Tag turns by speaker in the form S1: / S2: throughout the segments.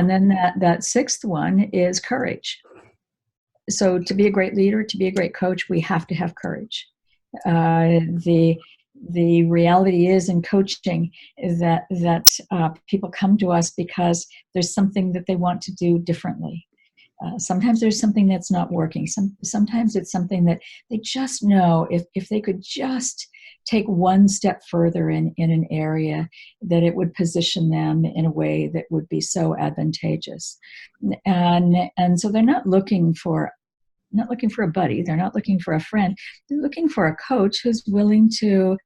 S1: And then that sixth one is courage. So to be a great leader, to be a great coach, we have to have courage. The reality is in coaching that people come to us because there's something that they want to do differently. Sometimes there's something that's not working. Sometimes it's something that they just know if they could just take one step further in an area, that it would position them in a way that would be so advantageous. And so they're not looking for a buddy. They're not looking for a friend. They're looking for a coach who's willing to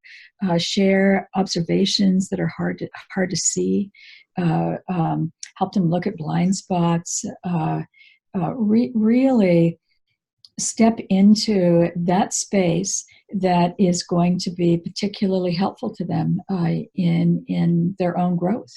S1: share observations that are hard to see, help them look at blind spots, really step into that space that is going to be particularly helpful to them in their own growth.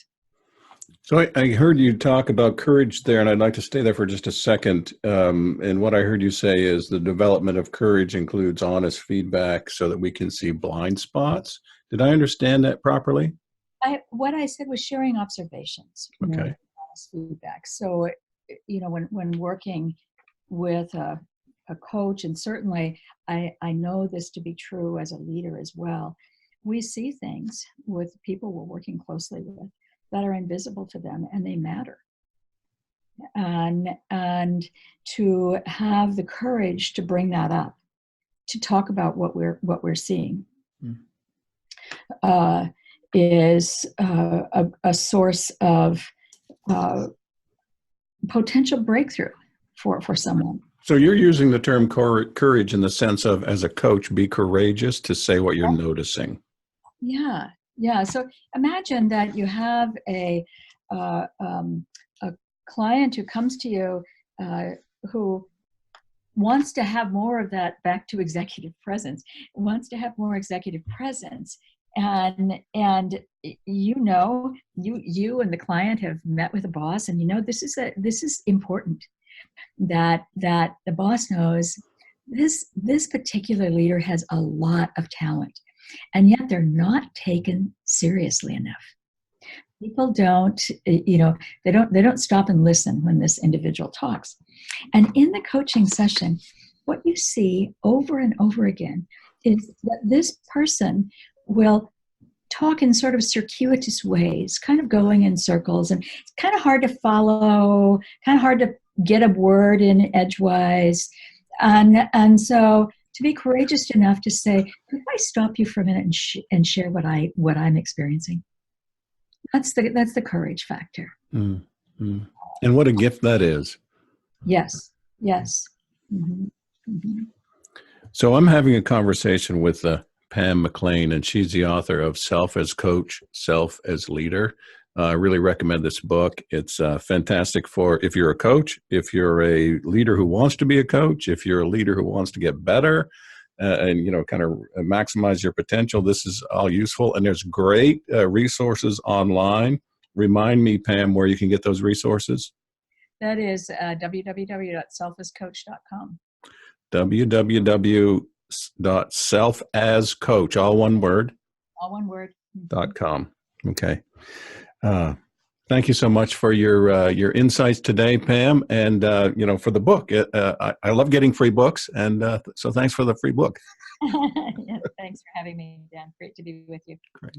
S2: So I heard you talk about courage there, and I'd like to stay there for just a second. And what I heard you say is the development of courage includes honest feedback so that we can see blind spots. Did I understand that properly?
S1: What I said was sharing observations.
S2: Okay.
S1: Honest feedback. So, when working with a coach, and certainly I know this to be true as a leader as well, we see things with people we're working closely with that are invisible to them, and they matter. And to have the courage to bring that up, to talk about what we're seeing, is a source of potential breakthrough for someone.
S2: So you're using the term courage in the sense of, as a coach, be courageous to say what you're noticing.
S1: Yeah. So imagine that you have a client who comes to you who wants to have more of that, back to executive presence, wants to have more executive presence. And you and the client have met with a boss, and this is important, that the boss knows this particular leader has a lot of talent, and yet they're not taken seriously enough. People don't, they don't stop and listen when this individual talks. And in the coaching session, what you see over and over again is that this person will talk in sort of circuitous ways, kind of going in circles, and it's kind of hard to follow, kind of hard to get a word in edgewise. And so to be courageous enough to say, could I stop you for a minute and share what I'm experiencing? That's the courage factor.
S2: Mm-hmm. And what a gift that is.
S1: Yes. Mm-hmm. Mm-hmm.
S2: So I'm having a conversation with Pam McLean, and she's the author of Self as Coach, Self as Leader. I really recommend this book. It's fantastic for if you're a coach, if you're a leader who wants to be a coach, if you're a leader who wants to get better and, kind of maximize your potential. This is all useful. And there's great resources online. Remind me, Pam, where you can get those resources.
S1: That is www.selfascoach.com.
S2: www.selfascoach, all one word.
S1: .com.
S2: Okay. Thank you so much for your insights today, Pam, and for the book. I love getting free books, and so thanks for the free book.
S1: Yeah, thanks for having me, Dan. Great to be with you.
S2: Great.